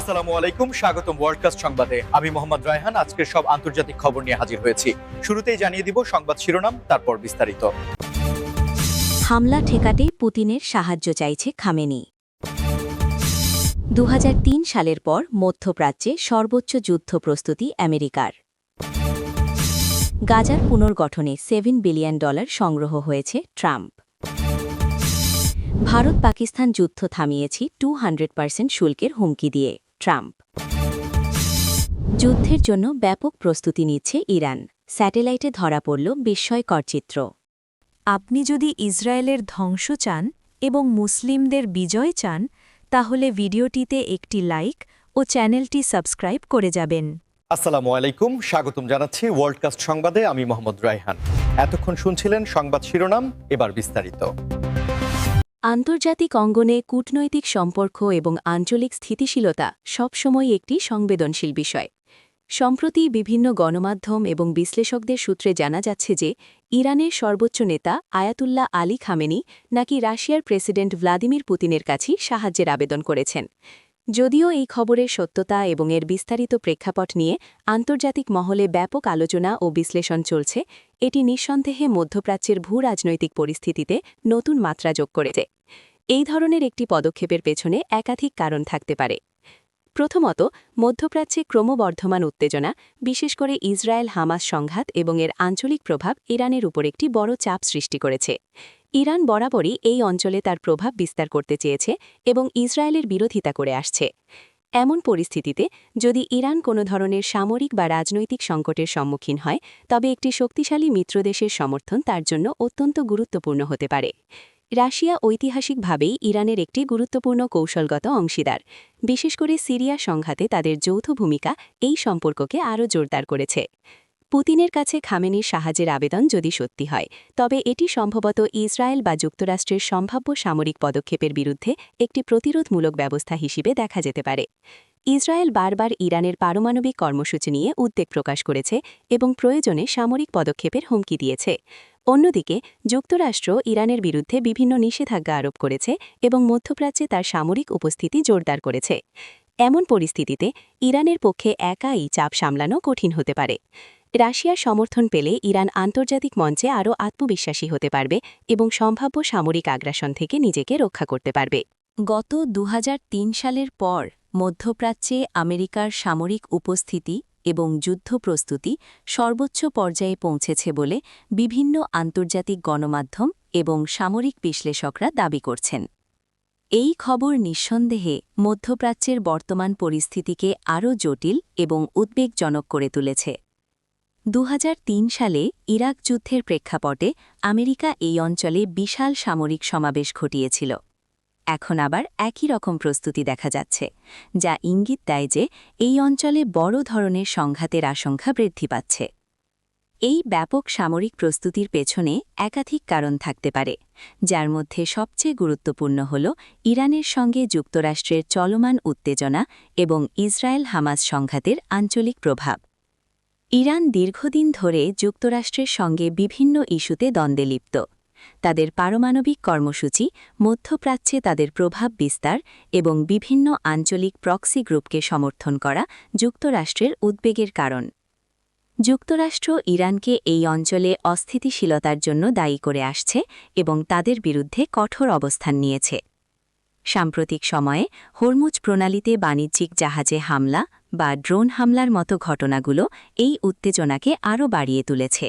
আসসালামু আলাইকুম, স্বাগতম ওয়ার্ল্ডকাস্ট সংবাদে। আমি মোহাম্মদ রায়হান আজকের সব আন্তর্জাতিক খবর নিয়ে হাজির হয়েছি। শুরুতেই জানিয়ে দিব সংবাদ শিরোনাম, তারপর বিস্তারিত। হামলা ঠেকাতে পুতিনের সাহায্য চাইছে খামেনি। ২০০৩ সালের পর মধ্যপ্রাচ্যে সর্বোচ্চ যুদ্ধ প্রস্তুতি আমেরিকার। গাজার পুনর্গঠনে $7 বিলিয়ন সংগ্রহ হয়েছে ট্রাম্প। ভারত পাকিস্তান যুদ্ধ থামিয়েছি 200% শুল্কের হুমকি দিয়ে ট্রাম্প। যুদ্ধের জন্য ব্যাপক প্রস্তুতি নিচ্ছে ইরান, স্যাটেলাইটে ধরা পড়ল বিস্ময়কর চিত্র। আপনি যদি ইসরায়েলের ধ্বংস চান এবং মুসলিমদের বিজয় চান, তাহলে ভিডিওটিতে একটি লাইক ও চ্যানেলটি সাবস্ক্রাইব করে যাবেন। আসসালামু আলাইকুম, স্বাগতম জানাচ্ছি ওয়ার্ল্ডকাস্ট সংবাদে। আমি মোহাম্মদ রায়হান। এতক্ষণ শুনছিলেন সংবাদ শিরোনাম, এবার বিস্তারিত। আন্তর্জাতিক অঙ্গনে কূটনৈতিক সম্পর্ক এবং আঞ্চলিক স্থিতিশীলতা সবসময় একটি সংবেদনশীল বিষয়। সম্প্রতি বিভিন্ন গণমাধ্যম এবং বিশ্লেষকদের সূত্রে জানা যাচ্ছে যে ইরানের সর্বোচ্চ নেতা আয়াতুল্লাহ আলী খামেনি নাকি রাশিয়ার প্রেসিডেন্ট ভ্লাদিমির পুতিনের কাছেই সাহায্যের আবেদন করেছেন। যদিও এই খবরের সত্যতা এবং এর বিস্তারিত প্রেক্ষাপট নিয়ে আন্তর্জাতিক মহলে ব্যাপক আলোচনা ও বিশ্লেষণ চলছে, এটি নিঃসন্দেহে মধ্যপ্রাচ্যের ভূ-রাজনৈতিক পরিস্থিতিতে নতুন মাত্রা যোগ করেছে। এই ধরনের একটি পদক্ষেপের পেছনে একাধিক কারণ থাকতে পারে। প্রথমত, মধ্যপ্রাচ্যে ক্রমবর্ধমান উত্তেজনা, বিশেষ করে ইসরায়েল হামাস সংঘাত এবং এর আঞ্চলিক প্রভাব ইরানের উপর একটি বড় চাপ সৃষ্টি করেছে। ইরান বরাবরই এই অঞ্চলে তার প্রভাব বিস্তার করতে চেয়েছে এবং ইসরায়েলের বিরোধিতা করে আসছে। এমন পরিস্থিতিতে যদি ইরান কোনো ধরনের সামরিক বা রাজনৈতিক সংকটের সম্মুখীন হয়, তবে একটি শক্তিশালী মিত্রদেশের সমর্থন তার জন্য অত্যন্ত গুরুত্বপূর্ণ হতে পারে। রাশিয়া ঐতিহাসিকভাবেই ইরানের একটি গুরুত্বপূর্ণ কৌশলগত অংশীদার। বিশেষ করে সিরিয়া সংঘাতে তাদের যৌথ ভূমিকা এই সম্পর্ককে আরও জোরদার করেছে। পুতিনের কাছে খামেনির সাহায্যের আবেদন যদি সত্যি হয়, তবে এটি সম্ভবত ইসরায়েল বা যুক্তরাষ্ট্রের সম্ভাব্য সামরিক পদক্ষেপের বিরুদ্ধে একটি প্রতিরোধমূলক ব্যবস্থা হিসেবে দেখা যেতে পারে। ইসরায়েল বারবার ইরানের পারমাণবিক কর্মসূচি নিয়ে উদ্বেগ প্রকাশ করেছে এবং প্রয়োজনে সামরিক পদক্ষেপের হুমকি দিয়েছে। অন্যদিকে যুক্তরাষ্ট্র ইরানের বিরুদ্ধে বিভিন্ন নিষেধাজ্ঞা আরোপ করেছে এবং মধ্যপ্রাচ্যে তার সামরিক উপস্থিতি জোরদার করেছে। এমন পরিস্থিতিতে ইরানের পক্ষে একাই চাপ সামলানো কঠিন হতে পারে। রাশিয়ার সমর্থন পেলে ইরান আন্তর্জাতিক মঞ্চে আরও আত্মবিশ্বাসী হতে পারবে এবং সম্ভাব্য সামরিক আগ্রাসন থেকে নিজেকে রক্ষা করতে পারবে। গত ২০০৩ সালের পর মধ্যপ্রাচ্যে আমেরিকার সামরিক উপস্থিতি এবং যুদ্ধ প্রস্তুতি সর্বোচ্চ পর্যায়ে পৌঁছেছে বলে বিভিন্ন আন্তর্জাতিক গণমাধ্যম এবং সামরিক বিশ্লেষকরা দাবি করছেন। এই খবর নিঃসন্দেহে মধ্যপ্রাচ্যের বর্তমান পরিস্থিতিকে আরও জটিল এবং উদ্বেগজনক করে তুলেছে। ২০০৩ সালে ইরাক যুদ্ধের প্রেক্ষাপটে আমেরিকা এই অঞ্চলে বিশাল সামরিক সমাবেশ ঘটিয়েছিল। এখন আবার একই রকম প্রস্তুতি দেখা যাচ্ছে, যা ইঙ্গিত দেয় যে এই অঞ্চলে বড় ধরনের সংঘাতের আশঙ্কা বৃদ্ধি পাচ্ছে। এই ব্যাপক সামরিক প্রস্তুতির পেছনে একাধিক কারণ থাকতে পারে, যার মধ্যে সবচেয়ে গুরুত্বপূর্ণ হল ইরানের সঙ্গে যুক্তরাষ্ট্রের চলমান উত্তেজনা এবং ইসরায়েল হামাস সংঘাতের আঞ্চলিক প্রভাব। ইরান দীর্ঘদিন ধরে যুক্তরাষ্ট্রের সঙ্গে বিভিন্ন ইস্যুতে দ্বন্দ্বে লিপ্ত। তাদের পারমাণবিক কর্মসূচি, মধ্যপ্রাচ্যে তাদের প্রভাব বিস্তার এবং বিভিন্ন আঞ্চলিক প্রক্সি গ্রুপকে সমর্থন করা যুক্তরাষ্ট্রের উদ্বেগের কারণ। যুক্তরাষ্ট্র ইরানকে এই অঞ্চলে অস্থিতিশীলতার জন্য দায়ী করে আসছে এবং তাদের বিরুদ্ধে কঠোর অবস্থান নিয়েছে। সাম্প্রতিক সময়ে হরমুজ প্রণালীতে বাণিজ্যিক জাহাজে হামলা বা ড্রোন হামলার মতো ঘটনাগুলো এই উত্তেজনাকে আরও বাড়িয়ে তুলেছে।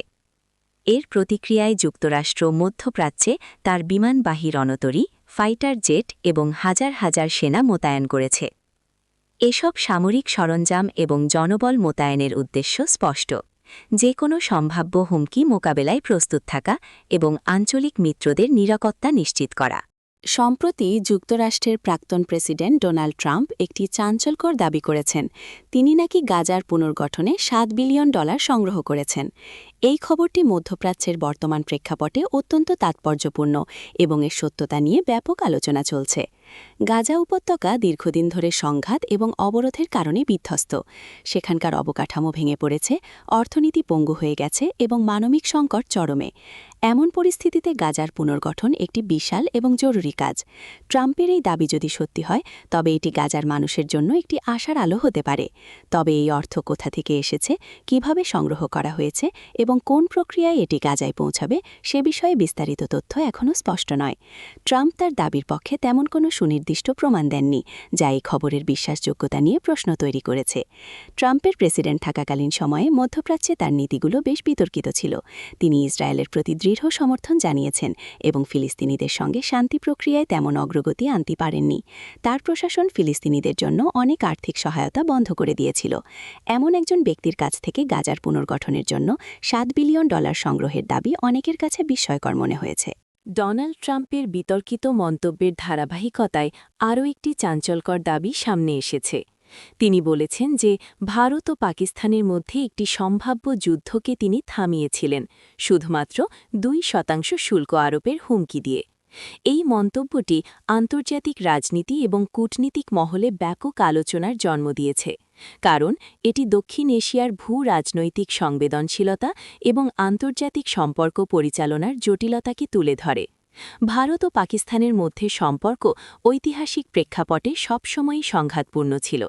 এর প্রতিক্রিয়ায় যুক্তরাষ্ট্র মধ্যপ্রাচ্যে তার বিমানবাহী রণতরী, ফাইটার জেট এবং হাজার হাজার সেনা মোতায়েন করেছে। এসব সামরিক সরঞ্জাম এবং জনবল মোতায়েনের উদ্দেশ্য স্পষ্ট: যে কোনো সম্ভাব্য হুমকি মোকাবেলায় প্রস্তুত থাকা এবং আঞ্চলিক মিত্রদের নিরাপত্তা নিশ্চিত করা। সম্প্রতি যুক্তরাষ্ট্রের প্রাক্তন প্রেসিডেন্ট ডোনাল্ড ট্রাম্প একটি চাঞ্চল্যকর দাবি করেছেন। তিনি নাকি গাজার পুনর্গঠনে $7 বিলিয়ন সংগ্রহ করেছেন। এই খবরটি মধ্যপ্রাচ্যের বর্তমান প্রেক্ষাপটে অত্যন্ত তাৎপর্যপূর্ণ এবং এর সত্যতা নিয়ে ব্যাপক আলোচনা চলছে। গাজা উপত্যকা দীর্ঘদিন ধরে সংঘাত এবং অবরোধের কারণে বিধ্বস্ত। সেখানকার অবকাঠামো ভেঙে পড়েছে, অর্থনীতি পঙ্গু হয়ে গেছে এবং মানবিক সংকট চরমে। এমন পরিস্থিতিতে গাজার পুনর্গঠন একটি বিশাল এবং জরুরি কাজ। ট্রাম্পের এই দাবি যদি সত্যি হয়, তবে এটি গাজার মানুষের জন্য একটি আশার আলো হতে পারে। তবে এই অর্থ কোথা থেকে এসেছে, কিভাবে সংগ্রহ করা হয়েছে এবং কোন প্রক্রিয়ায় এটি গাজায় পৌঁছাবে, সে বিষয়ে বিস্তারিত তথ্য এখনও স্পষ্ট নয়। ট্রাম্প তার দাবির পক্ষে তেমন কোনো সুনির্দিষ্ট প্রমাণ দেননি, যা এই খবরের বিশ্বাসযোগ্যতা নিয়ে প্রশ্ন তৈরি করেছে। ট্রাম্পের প্রেসিডেন্ট থাকাকালীন সময়ে মধ্যপ্রাচ্যে তার নীতিগুলো বেশ বিতর্কিত ছিল। তিনি ইসরায়েলের প্রতি দৃঢ় সমর্থন জানিয়েছেন এবং ফিলিস্তিনিদের সঙ্গে শান্তি প্রক্রিয়ায় তেমন অগ্রগতি আনতে পারেননি। তার প্রশাসন ফিলিস্তিনিদের জন্য অনেক আর্থিক সহায়তা বন্ধ করে দিয়েছিল। এমন একজন ব্যক্তির কাছ থেকে গাজার পুনর্গঠনের জন্য $7 বিলিয়ন সংগ্রহের দাবি অনেকের কাছে বিস্ময়কর মনে হয়েছে। ডোনাল্ড ট্রাম্পের বিতর্কিত মন্তব্যের ধারাবাহিকতায় আরও একটি চাঞ্চল্যকর দাবি সামনে এসেছে। তিনি বলেছেন যে ভারত ও পাকিস্তানের মধ্যে একটি সম্ভাব্য যুদ্ধকে তিনি থামিয়েছিলেন শুধুমাত্র 2% শুল্ক আরোপের হুমকি দিয়ে। এই মন্তব্যটি আন্তর্জাতিক রাজনীতি এবং কূটনীতিক মহলে ব্যাপক আলোচনার জন্ম দিয়েছে, কারণ এটি দক্ষিণ এশিয়ার ভূ-রাজনৈতিক সংবেদনশীলতা এবং আন্তর্জাতিক সম্পর্ক পরিচালনার জটিলতাকে তুলে ধরে। ভারত ও পাকিস্তানের মধ্যে সম্পর্ক ঐতিহাসিক প্রেক্ষাপটে সবসময়ই সংঘাতপূর্ণ ছিল।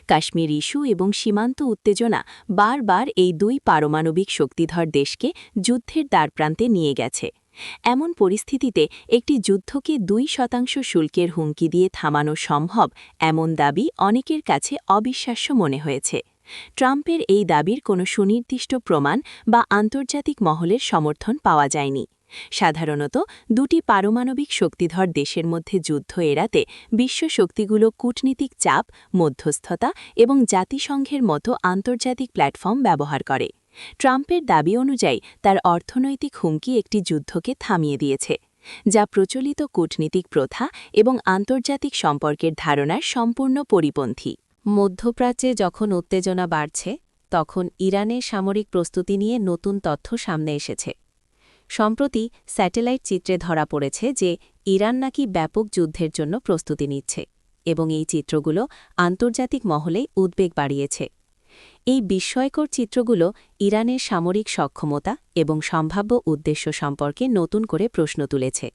কাশ্মীর ইস্যু এবং সীমান্ত উত্তেজনা বারবার এই দুই পারমাণবিক শক্তিধর দেশকে যুদ্ধের দ্বারপ্রান্তে নিয়ে গেছে। এমন পরিস্থিতিতে একটি যুদ্ধকে 2% শুল্কের হুমকি দিয়ে থামানো সম্ভব, এমন দাবি অনেকের কাছে অবিশ্বাস্য মনে হয়েছে। ট্রাম্পের এই দাবির কোনো সুনির্দিষ্ট প্রমাণ বা আন্তর্জাতিক মহলের সমর্থন পাওয়া যায়নি। সাধারণত দুটি পারমাণবিক শক্তিধর দেশের মধ্যে যুদ্ধ এড়াতে বিশ্ব শক্তিগুলো কূটনীতিক চাপ, মধ্যস্থতা এবং জাতিসংঘের মতো আন্তর্জাতিক প্ল্যাটফর্ম ব্যবহার করে। ট্রাম্পের দাবি অনুযায়ী তার অর্থনৈতিক হুমকি একটি যুদ্ধকে থামিয়ে দিয়েছে, যা প্রচলিত কূটনীতিক প্রথা এবং আন্তর্জাতিক সম্পর্কের ধারণার সম্পূর্ণ পরিপন্থী। মধ্যপ্রাচ্যে যখন উত্তেজনা বাড়ছে, তখন ইরানের সামরিক প্রস্তুতি নিয়ে নতুন তথ্য সামনে এসেছে। সম্প্রতি স্যাটেলাইট চিত্রে ধরা পড়েছে যে ইরান নাকি ব্যাপক যুদ্ধের জন্য প্রস্তুতি নিচ্ছে এবং এই চিত্রগুলো আন্তর্জাতিক মহলে উদ্বেগ বাড়িয়েছে। এই বিস্ময়কর চিত্রগুলো ইরানের সামরিক সক্ষমতা এবং সম্ভাব্য উদ্দেশ্য সম্পর্কে নতুন করে প্রশ্ন তুলেছে।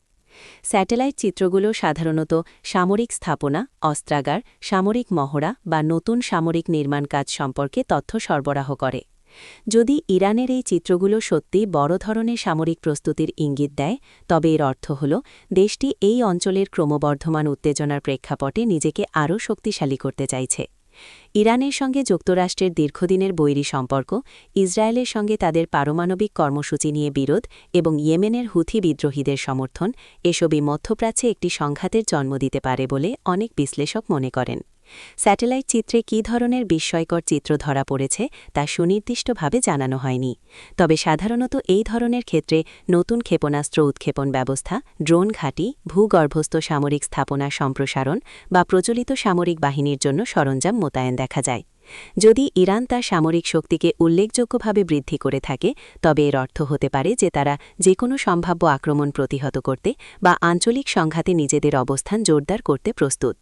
স্যাটেলাইট চিত্রগুলো সাধারণত সামরিক স্থাপনা, অস্ত্রাগার, সামরিক মহড়া বা নতুন সামরিক নির্মাণ কাজ সম্পর্কে তথ্য সরবরাহ করে। যদি ইরানের এই চিত্রগুলো সত্যি বড় ধরনের সামরিক প্রস্তুতির ইঙ্গিত দেয়, তবে এর অর্থ হল দেশটি এই অঞ্চলের ক্রমবর্ধমান উত্তেজনার প্রেক্ষাপটে নিজেকে আরও শক্তিশালী করতে চাইছে। ইরানের সঙ্গে যুক্তরাষ্ট্রের দীর্ঘদিনের বৈরী সম্পর্ক, ইসরায়েলের সঙ্গে তাদের পারমাণবিক কর্মসূচি নিয়ে বিরোধ এবং ইয়েমেনের হুথি বিদ্রোহীদের সমর্থন, এসবই মধ্যপ্রাচ্যে একটি সংঘাতের জন্ম দিতে পারে বলে অনেক বিশ্লেষক মনে করেন। স্যাটেলাইট চিত্রে কী ধরনের বিস্ময়কর চিত্র ধরা পড়েছে তা সুনির্দিষ্টভাবে জানানো হয়নি, তবে সাধারণত এই ধরনের ক্ষেত্রে নতুন ক্ষেপণাস্ত্র উৎক্ষেপণ ব্যবস্থা, ড্রোন ঘাঁটি, ভূগর্ভস্থ সামরিক স্থাপনা সম্প্রসারণ বা প্রচলিত সামরিক বাহিনীর জন্য সরঞ্জাম মোতায়েন দেখা যায়। যদি ইরান তার সামরিক শক্তিকে উল্লেখযোগ্যভাবে বৃদ্ধি করে থাকে, তবে এর অর্থ হতে পারে যে তারা যে কোনো সম্ভাব্য আক্রমণ প্রতিহত করতে বা আঞ্চলিক সংঘাতে নিজেদের অবস্থান জোরদার করতে প্রস্তুত।